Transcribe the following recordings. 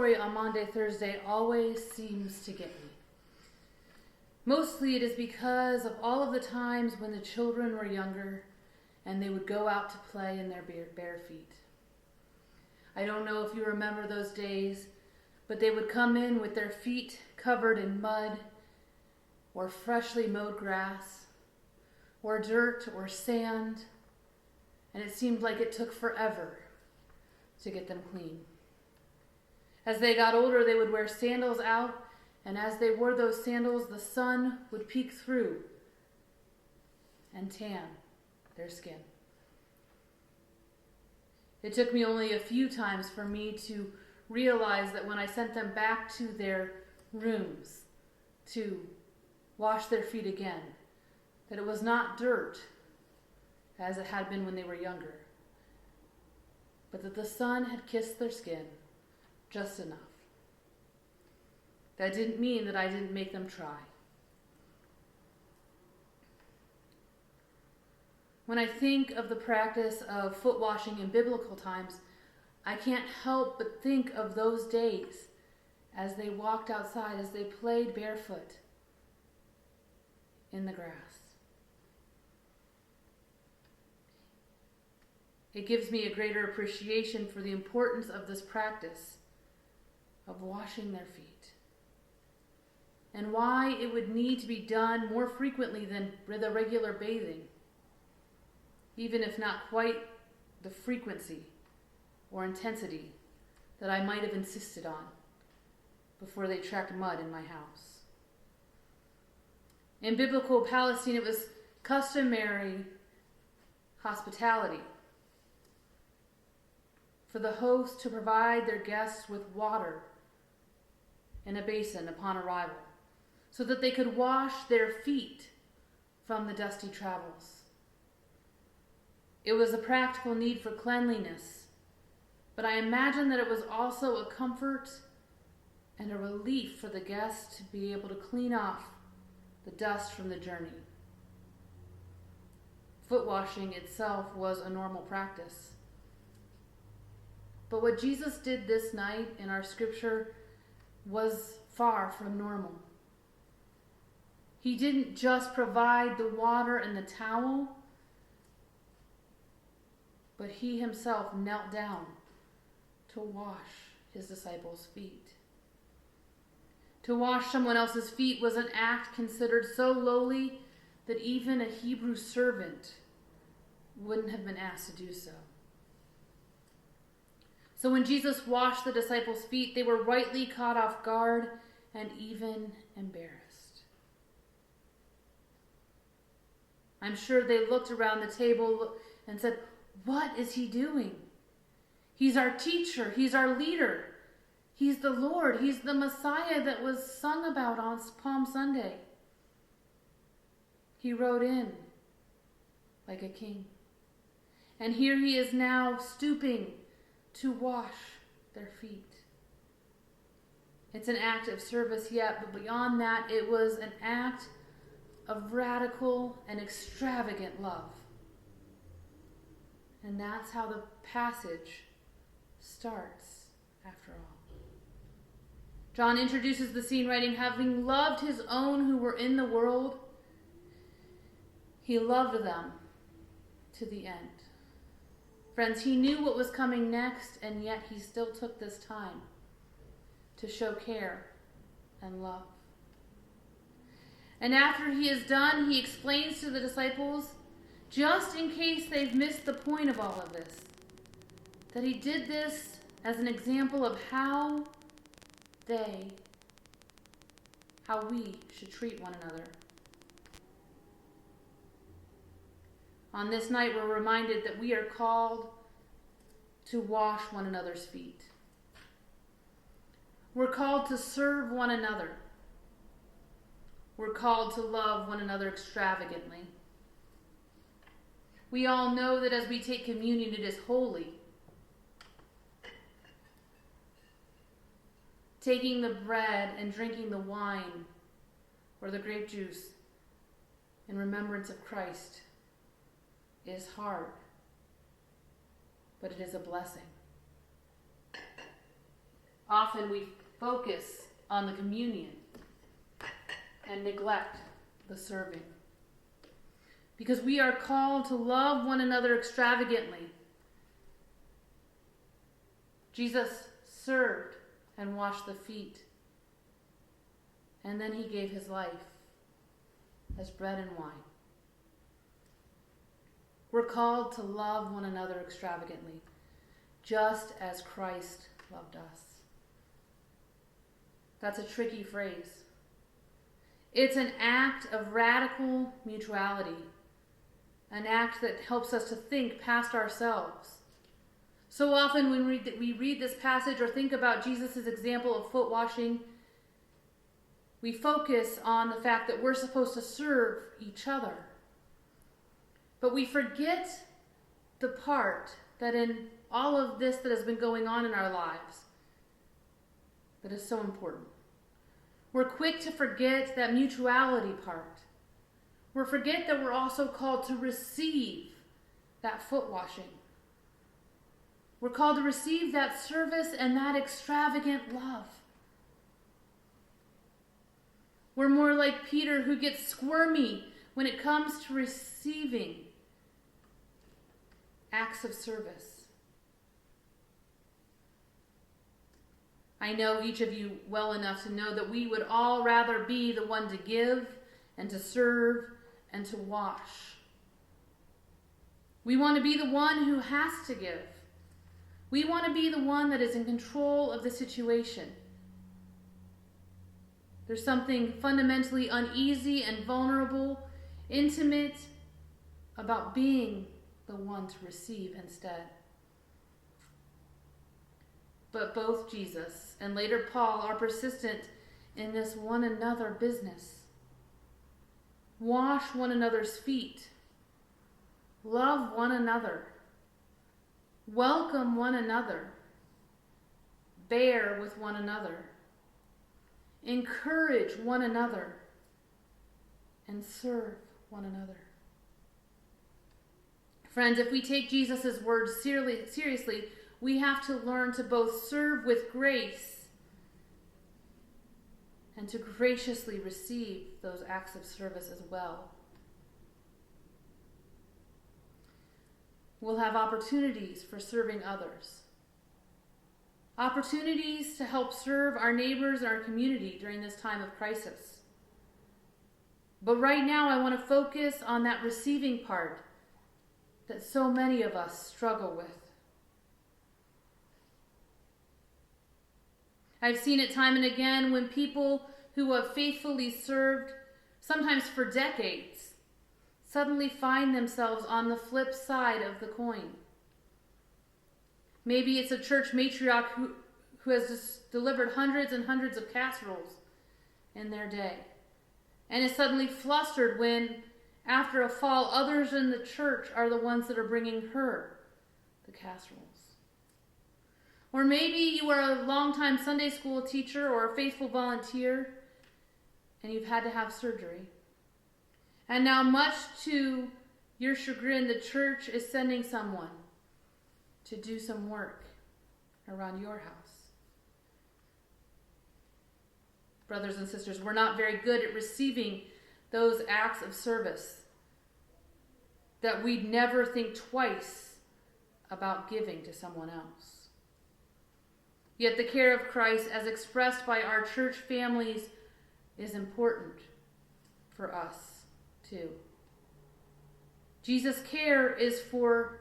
On Maundy, Thursday always seems to get me. Mostly it is because of all of the times when the children were younger and they would go out to play in their bare feet. I don't know if you remember those days, but they would come in with their feet covered in mud or freshly mowed grass or dirt or sand, and it seemed like it took forever to get them clean. As they got older, they would wear sandals out, and as they wore those sandals, the sun would peek through and tan their skin. It took me only a few times for me to realize that when I sent them back to their rooms to wash their feet again, that it was not dirt as it had been when they were younger, but that the sun had kissed their skin just enough. That didn't mean that I didn't make them try. When I think of the practice of foot washing in biblical times, I can't help but think of those days as they walked outside, as they played barefoot in the grass. It gives me a greater appreciation for the importance of this practice of washing their feet, and why it would need to be done more frequently than the regular bathing, even if not quite the frequency or intensity that I might have insisted on before they tracked mud in my house. In biblical Palestine, it was customary hospitality for the host to provide their guests with water in a basin upon arrival, so that they could wash their feet from the dusty travels. It was a practical need for cleanliness, but I imagine that it was also a comfort and a relief for the guests to be able to clean off the dust from the journey. Foot washing itself was a normal practice. But what Jesus did this night in our scripture was far from normal. He didn't just provide the water and the towel, but he himself knelt down to wash his disciples' feet. To wash someone else's feet was an act considered so lowly that even a Hebrew servant wouldn't have been asked to do so. So when Jesus washed the disciples' feet, they were rightly caught off guard and even embarrassed. I'm sure they looked around the table and said, "What is he doing? He's our teacher. He's our leader. He's the Lord. He's the Messiah that was sung about on Palm Sunday. He rode in like a king. And here he is now stooping to wash their feet." It's an act of service, yet, but beyond that, it was an act of radical and extravagant love. And that's how the passage starts, after all. John introduces the scene writing, "Having loved his own who were in the world, he loved them to the end." Friends, he knew what was coming next, and yet he still took this time to show care and love. And after he is done, he explains to the disciples, just in case they've missed the point of all of this, that he did this as an example of how we should treat one another. On this night, we're reminded that we are called to wash one another's feet. We're called to serve one another. We're called to love one another extravagantly. We all know that as we take communion, it is holy. Taking the bread and drinking the wine or the grape juice in remembrance of Christ is hard, but it is a blessing. Often we focus on the communion and neglect the serving. Because we are called to love one another extravagantly. Jesus served and washed the feet. And then he gave his life as bread and wine. We're called to love one another extravagantly, just as Christ loved us. That's a tricky phrase. It's an act of radical mutuality, an act that helps us to think past ourselves. So often when we read this passage or think about Jesus' example of foot washing, we focus on the fact that we're supposed to serve each other. But we forget the part that in all of this that has been going on in our lives, that is so important. We're quick to forget that mutuality part. We forget that we're also called to receive that foot washing. We're called to receive that service and that extravagant love. We're more like Peter, who gets squirmy when it comes to receiving acts of service. I know each of you well enough to know that we would all rather be the one to give and to serve and to wash. We want to be the one who has to give. We want to be the one that is in control of the situation. There's something fundamentally uneasy and vulnerable, intimate about being the one to receive instead. But both Jesus and later Paul are persistent in this one another business. Wash one another's feet. Love one another. Welcome one another. Bear with one another. Encourage one another. And serve one another. Friends, if we take Jesus' words seriously, we have to learn to both serve with grace and to graciously receive those acts of service as well. We'll have opportunities for serving others. Opportunities to help serve our neighbors and our community during this time of crisis. But right now I want to focus on that receiving part that so many of us struggle with. I've seen it time and again when people who have faithfully served, sometimes for decades, suddenly find themselves on the flip side of the coin. Maybe it's a church matriarch who has just delivered hundreds and hundreds of casseroles in their day and is suddenly flustered when, after a fall, others in the church are the ones that are bringing her the casseroles. Or maybe you are a longtime Sunday school teacher or a faithful volunteer and you've had to have surgery. And now, much to your chagrin, the church is sending someone to do some work around your house. Brothers and sisters, we're not very good at receiving those acts of service that we'd never think twice about giving to someone else. Yet the care of Christ, as expressed by our church families, is important for us too. Jesus' care is for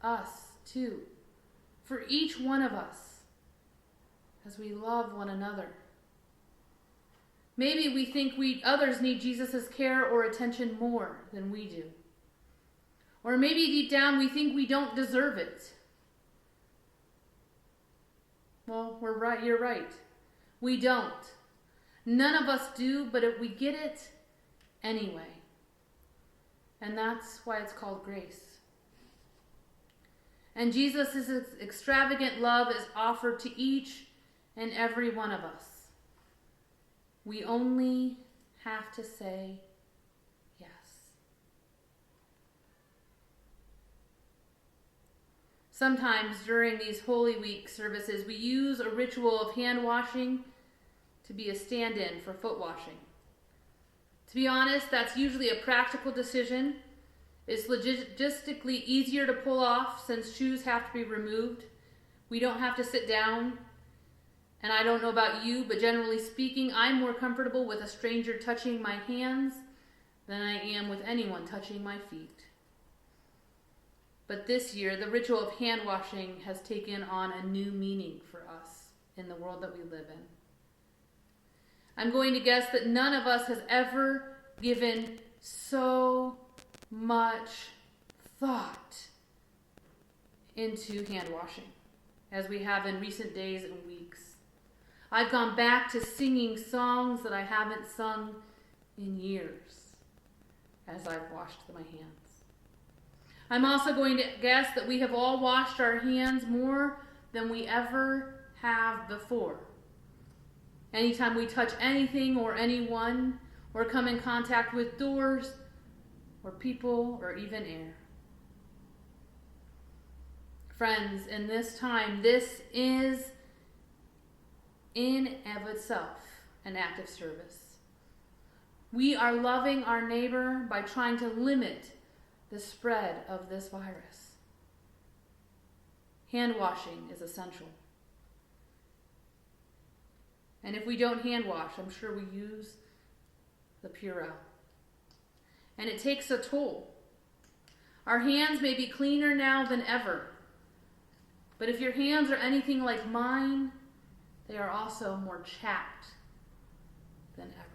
us too, for each one of us, as we love one another. Maybe we think others need Jesus' care or attention more than we do. Or maybe deep down we think we don't deserve it. Well, we're right. You're right. We don't. None of us do, but if we get it anyway. And that's why it's called grace. And Jesus' extravagant love is offered to each and every one of us. We only have to say yes. Sometimes during these Holy Week services, we use a ritual of hand washing to be a stand-in for foot washing. To be honest, that's usually a practical decision. It's logistically easier to pull off since shoes have to be removed. We don't have to sit down. And I don't know about you, but generally speaking, I'm more comfortable with a stranger touching my hands than I am with anyone touching my feet. But this year, the ritual of hand washing has taken on a new meaning for us in the world that we live in. I'm going to guess that none of us has ever given so much thought into hand washing as we have in recent days and weeks. I've gone back to singing songs that I haven't sung in years as I've washed my hands. I'm also going to guess that we have all washed our hands more than we ever have before. Anytime we touch anything or anyone, or come in contact with doors, or people, or even air. Friends, in this time, this is in of itself an act of service. We are loving our neighbor by trying to limit the spread of this virus. Hand washing is essential. And if we don't hand wash, I'm sure we use the Purell. And it takes a toll. Our hands may be cleaner now than ever. But if your hands are anything like mine, they are also more chapped than ever.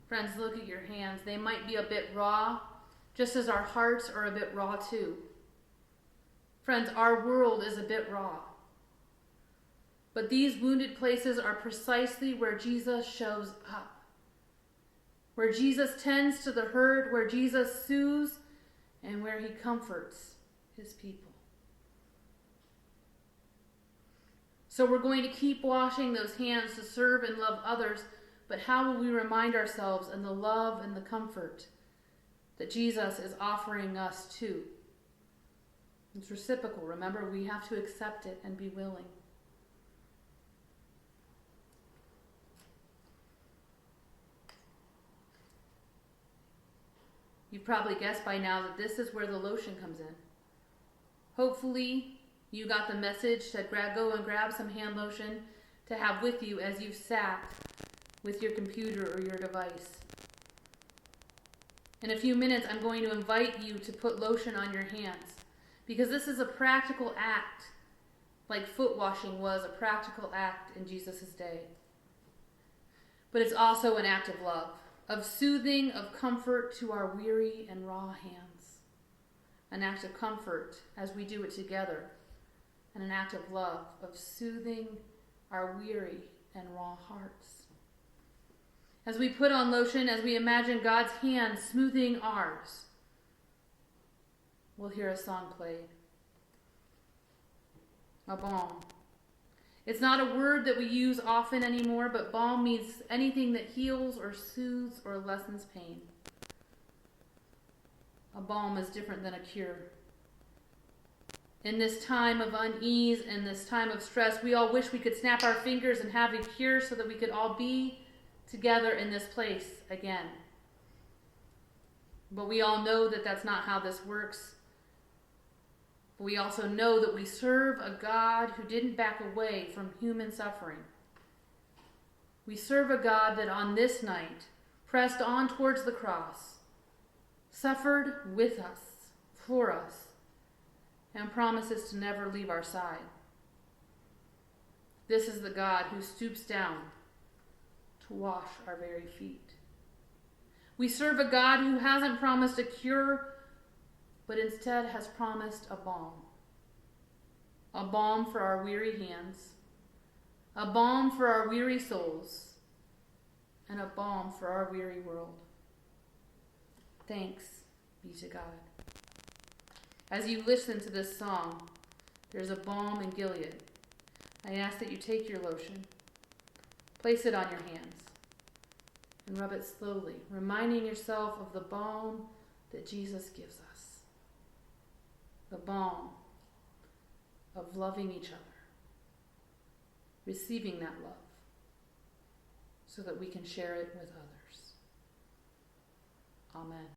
Friends, look at your hands. They might be a bit raw, just as our hearts are a bit raw too. Friends, our world is a bit raw. But these wounded places are precisely where Jesus shows up. Where Jesus tends to the hurt, where Jesus soothes, and where he comforts his people. So we're going to keep washing those hands to serve and love others, but how will we remind ourselves in the love and the comfort that Jesus is offering us too? It's reciprocal. Remember, we have to accept it and be willing. You've probably guessed by now that this is where the lotion comes in. Hopefully, you got the message to go and grab some hand lotion to have with you as you sat with your computer or your device. In a few minutes, I'm going to invite you to put lotion on your hands because this is a practical act, like foot washing was a practical act in Jesus' day. But it's also an act of love, of soothing, of comfort to our weary and raw hands. An act of comfort as we do it together, and an act of love, of soothing our weary and raw hearts. As we put on lotion, as we imagine God's hand smoothing ours, we'll hear a song played. A balm. It's not a word that we use often anymore, but balm means anything that heals or soothes or lessens pain. A balm is different than a cure. In this time of unease and this time of stress, we all wish we could snap our fingers and have a cure so that we could all be together in this place again. But we all know that that's not how this works. But we also know that we serve a God who didn't back away from human suffering. We serve a God that on this night pressed on towards the cross, suffered with us, for us, and promises to never leave our side. This is the God who stoops down to wash our very feet. We serve a God who hasn't promised a cure, but instead has promised a balm for our weary hands, a balm for our weary souls, and a balm for our weary world. Thanks be to God. As you listen to this song, there's a balm in Gilead. I ask that you take your lotion, place it on your hands, and rub it slowly, reminding yourself of the balm that Jesus gives us. the balm of loving each other, receiving that love so that we can share it with others. Amen.